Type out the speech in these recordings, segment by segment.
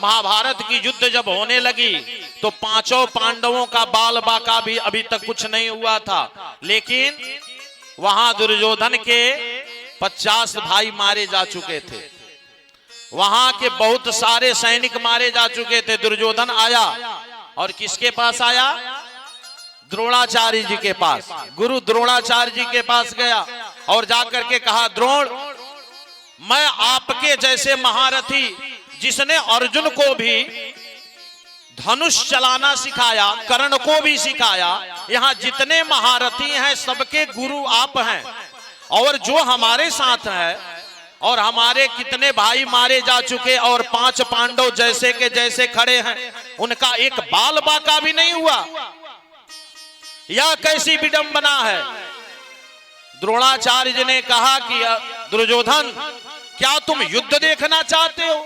महाभारत की युद्ध जब होने लगी तो पांचों पांडवों का बाल बाका भी अभी तक कुछ नहीं हुआ था, लेकिन वहां दुर्योधन के 50 भाई मारे जा चुके थे, वहां के बहुत सारे सैनिक मारे जा चुके थे। दुर्योधन आया और किसके पास आया? द्रोणाचार्य जी के पास। गुरु द्रोणाचार्य जी के पास गया और जाकर के कहा, द्रोण, मैं आपके जैसे महारथी जिसने अर्जुन को भी धनुष चलाना सिखाया, कर्ण को भी सिखाया, यहाँ जितने महारथी हैं सबके गुरु आप हैं। और जो हमारे साथ है और हमारे कितने भाई मारे जा चुके और 5 पांडव जैसे के जैसे खड़े हैं, उनका एक बाल बाका भी नहीं हुआ। यह कैसी विडंबना है? द्रोणाचार्य जी ने कहा कि दुर्योधन, क्या तुम युद्ध देखना चाहते हो?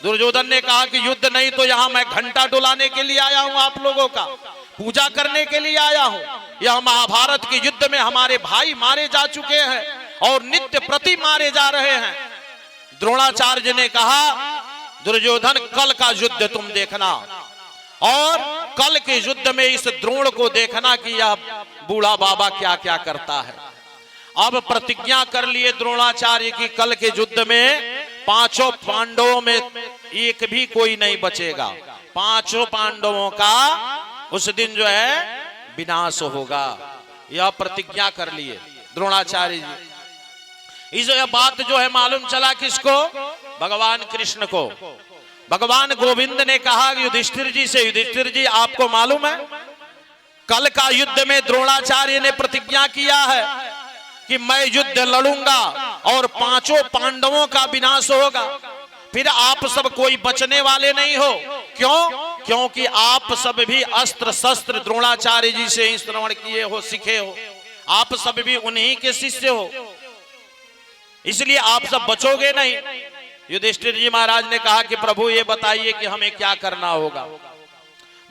दुर्योधन ने कहा कि युद्ध नहीं तो यहाँ मैं घंटा डुलाने के लिए आया हूं, आप लोगों का पूजा करने के लिए आया हूं। यह महाभारत के युद्ध में हमारे भाई मारे जा चुके हैं और नित्य प्रति मारे जा रहे हैं। द्रोणाचार्य जी ने कहा, दुर्योधन, कल का युद्ध तुम देखना और कल के युद्ध में इस द्रोण को देखना कि यह बूढ़ा बाबा क्या क्या करता है। अब प्रतिज्ञा कर लिए द्रोणाचार्य की, कल के युद्ध में 5 पांडवों में एक भी कोई नहीं बचेगा। 5 पांडवों का उस दिन जो है विनाश होगा। यह प्रतिज्ञा कर लिए द्रोणाचार्य जी। इस बात जो है मालूम चला किसको? भगवान कृष्ण को। भगवान गोविंद ने कहा युधिष्ठिर जी से, युधिष्ठिर जी, आपको मालूम है कल का युद्ध में द्रोणाचार्य ने प्रतिज्ञा किया है कि मैं युद्ध लड़ूंगा और 5 पांडवों का विनाश होगा, फिर आप सब कोई बचने वाले नहीं हो। क्यों? क्योंकि आप सब भी अस्त्र शस्त्र द्रोणाचार्य जी से ही श्रवण किए हो, सीखे हो, आप सब भी उन्हीं के शिष्य हो, इसलिए आप सब बचोगे नहीं। युधिष्ठिर जी महाराज ने कहा कि प्रभु ये बताइए कि हमें क्या करना होगा।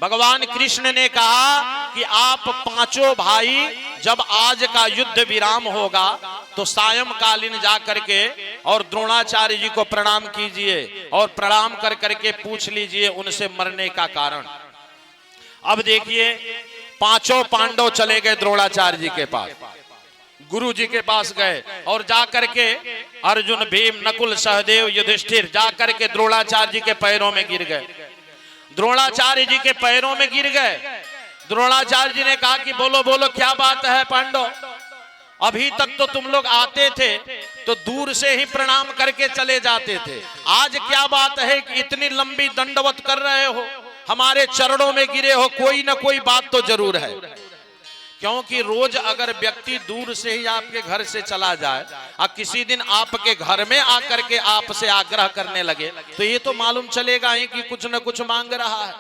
भगवान कृष्ण ने कहा कि आप 5 भाई जब आज का युद्ध विराम होगा तो सायंकालीन जा करके और द्रोणाचार्य जी को प्रणाम कीजिए और प्रणाम कर करके पूछ लीजिए उनसे मरने का कारण। अब देखिए, 5 पांडव चले गए द्रोणाचार्य जी के पास, गुरु जी के पास गए और जाकर के अर्जुन, भीम, नकुल, सहदेव, युधिष्ठिर जाकर के द्रोणाचार्य जी के पैरों में गिर गए। द्रोणाचार्य जी के पैरों में गिर गए। द्रोणाचार्य जी ने कहा कि बोलो बोलो, क्या बात है पांडव? अभी तक तो तुम लोग आते थे तो दूर से ही प्रणाम करके चले जाते थे, आज क्या बात है कि इतनी लंबी दंडवत कर रहे हो, हमारे चरणों में गिरे हो? कोई ना कोई बात तो जरूर है। क्योंकि रोज अगर व्यक्ति दूर से ही आपके घर से चला जाए और किसी दिन आपके घर में आकर के आपसे आग्रह करने लगे तो ये तो मालूम चलेगा ही कि कुछ न कुछ मांग रहा है।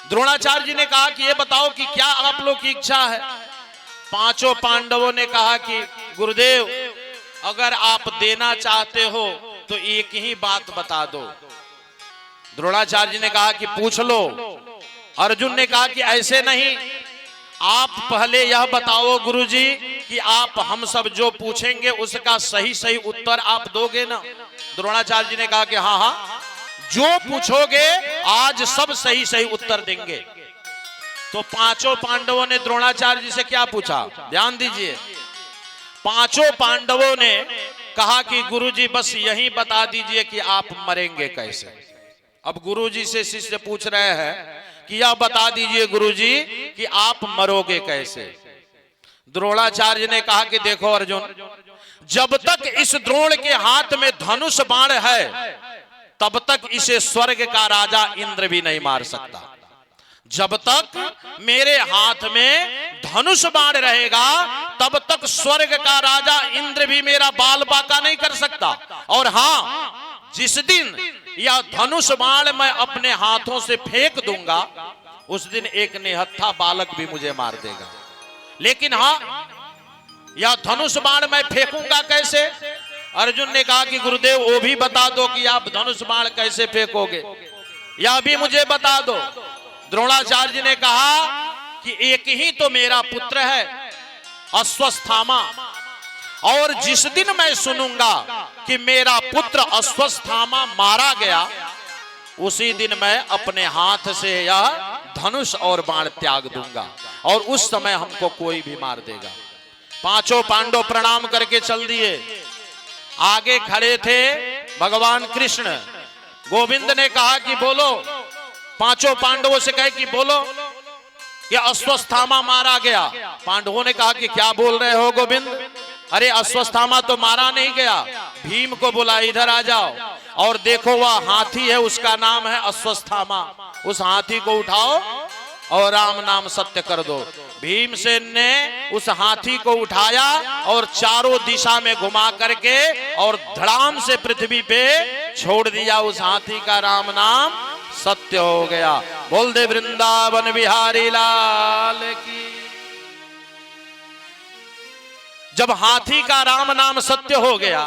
द्रोणाचार्य जी ने कहा कि ये बताओ कि क्या आप लोग की इच्छा है? 5 पांडवों ने कहा कि गुरुदेव, अगर आप देना चाहते हो तो एक ही बात बता दो। द्रोणाचार्य जी ने कहा कि पूछ लो। अर्जुन ने कहा कि ऐसे नहीं, आप पहले यह बताओ गुरुजी कि आप हम सब जो पूछेंगे उसका सही सही उत्तर आप दोगे ना? द्रोणाचार्य जी ने कहा कि हाँ हाँ, जो पूछोगे आज सब सही सही उत्तर देंगे। तो 5 पांडवों ने द्रोणाचार्य जी से क्या पूछा? ध्यान दीजिए। 5 पांडवों ने कहा कि गुरुजी बस यही बता दीजिए कि आप मरेंगे कैसे। अब गुरुजी से शिष्य पूछ रहे हैं कि यह बता दीजिए गुरुजी कि आप मरोगे कैसे। द्रोणाचार्य ने कहा कि देखो अर्जुन, जब तक इस द्रोण के हाथ में धनुष बाण है तब तक इसे स्वर्ग का राजा इंद्र भी नहीं मार सकता। जब तक मेरे हाथ में धनुष बाण रहेगा तब तक स्वर्ग का राजा इंद्र भी मेरा बाल बाका नहीं कर सकता। और हाँ, जिस दिन यह धनुष बाण मैं अपने हाथों से फेंक दूंगा उस दिन एक निहत्था बालक भी मुझे मार देगा। लेकिन हाँ, यह धनुष बाण मैं फेंकूंगा कैसे? अर्जुन ने कहा कि गुरुदेव वो भी बता दो कि आप धनुष बाण कैसे फेंकोगे, यह भी मुझे बता दो। द्रोणाचार्य जी ने कहा कि एक ही तो मेरा पुत्र है अश्वत्थामा, और जिस दिन मैं सुनूंगा कि मेरा पुत्र अश्वत्थामा मारा गया उसी दिन मैं अपने हाथ से यह धनुष और बाण त्याग दूंगा और उस समय हमको कोई भी मार देगा। पांचों पांडव प्रणाम करके चल दिए। आगे खड़े थे भगवान कृष्ण। गोविंद ने कहा कि बोलो, पांचों पांडवों से कहे कि बोलो कि अश्वत्थामा मारा गया। पांडवों ने कहा कि क्या बोल रहे हो गोविंद? अरे अश्वत्थामा तो मारा नहीं गया, भीम को बोला इधर आ जाओ और देखो वह हाथी है, उसका नाम है अश्वत्थामा, उस हाथी को उठाओ और राम नाम सत्य कर दो। भीमसेन ने उस हाथी को उठाया और चारों दिशा में घुमा करके और धड़ाम से पृथ्वी पे छोड़ दिया। उस हाथी का राम नाम सत्य हो गया। बोल दे वृंदावन बिहारी लाल की। जब हाथी का राम नाम सत्य हो गया,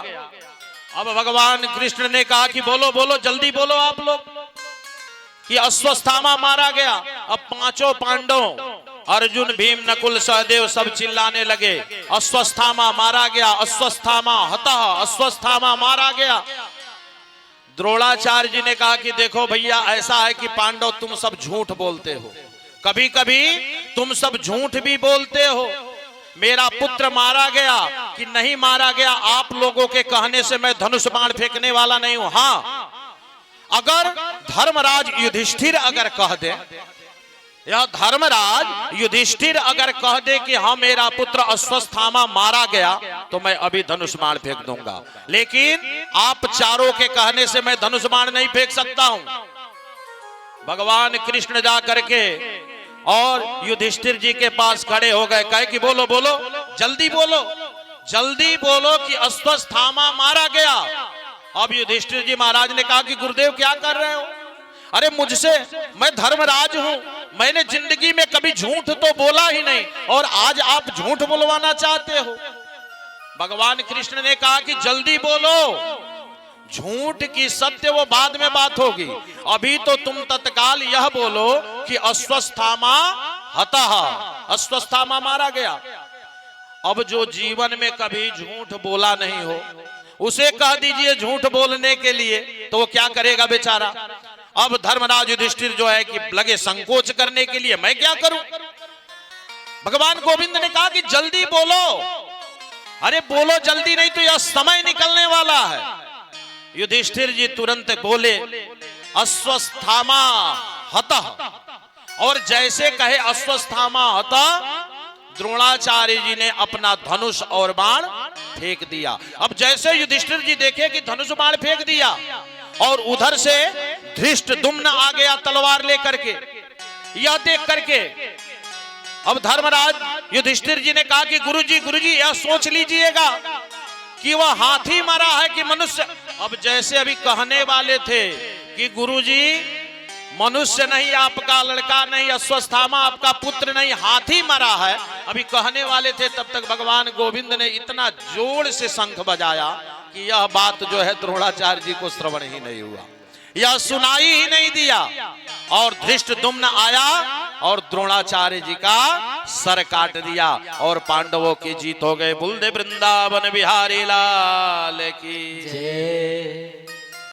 अब भगवान कृष्ण ने कहा कि बोलो बोलो, जल्दी बोलो आप लोग कि अश्वत्थामा मारा गया। अब पांचों पांडव अर्जुन, भीम, नकुल, सहदेव सब चिल्लाने लगे, अश्वत्थामा मारा गया, अश्वत्थामा हतः, अश्वत्थामा मारा गया। द्रोणाचार्य जी ने कहा कि देखो भैया, ऐसा है कि पांडव तुम सब झूठ बोलते हो, कभी कभी तुम सब झूठ भी बोलते हो। मेरा पुत्र मारा गया कि नहीं मारा गया, आप लोगों के कहने से मैं धनुष बाण फेंकने वाला नहीं हूं। हाँ, अगर धर्मराज युधिष्ठिर अगर कह दे, यह धर्मराज युधिष्ठिर अगर कह दे कि हाँ मेरा पुत्र अश्वत्थामा मारा गया, तो मैं अभी धनुष बाण फेंक दूंगा। लेकिन आप चारों के कहने से मैं धनुष बाण नहीं फेंक सकता हूं। भगवान कृष्ण जा करके और युधिष्ठिर जी के पास खड़े हो गए, कहे कि बोलो बोलो, जल्दी बोलो, जल्दी बोलो कि अश्वत्थामा मारा गया। अब युधिष्ठिर जी महाराज ने कहा कि गुरुदेव क्या कर रहे हो? अरे मुझसे, मैं धर्मराज हूं, मैंने जिंदगी में कभी झूठ तो बोला ही नहीं और आज आप झूठ बुलवाना चाहते हो। भगवान कृष्ण ने कहा कि जल्दी बोलो, झूठ की सत्य वो बाद में बात होगी, अभी तो तुम तत्काल यह बोलो कि अश्वत्थामा हतः, अश्वत्थामा मारा गया। अब जो जीवन में कभी झूठ बोला नहीं हो उसे कह दीजिए झूठ बोलने के लिए, तो वो क्या करेगा बेचारा। अब धर्मराज युधिष्ठिर जो है कि लगे संकोच करने के लिए, मैं क्या करूं। भगवान गोविंद ने कहा कि जल्दी बोलो, अरे बोलो जल्दी, नहीं तो यह समय निकलने वाला है। युधिष्ठिर जी तुरंत बोले अश्वत्थामा हतः, और जैसे कहे अश्वत्थामा हतः, द्रोणाचार्य जी ने अपना धनुष और बाण फेंक दिया। अब जैसे युधिष्ठिर जी देखे कि धनुष बाण फेंक दिया और उधर से धृष्टद्युम्न आ गया तलवार लेकर के, यह देख करके अब धर्मराज युधिष्ठिर जी ने कहा कि गुरुजी यह सोच लीजिएगा कि वह हाथी मरा है कि मनुष्य। अब जैसे अभी कहने वाले थे कि गुरुजी मनुष्य नहीं, आपका लड़का नहीं, अश्वत्थामा आपका पुत्र नहीं, हाथी मरा है, अभी कहने वाले थे, तब तक भगवान गोविंद ने इतना जोर से शंख बजाया कि यह बात जो है द्रोणाचार्य जी को श्रवण ही नहीं हुआ, यह सुनाई ही नहीं दिया। और धृष्टद्युम्न आया और द्रोणाचार्य जी का सर काट दिया और पांडवों की जीत हो गई। बोल दे वृंदावन बिहारी लाल की जय।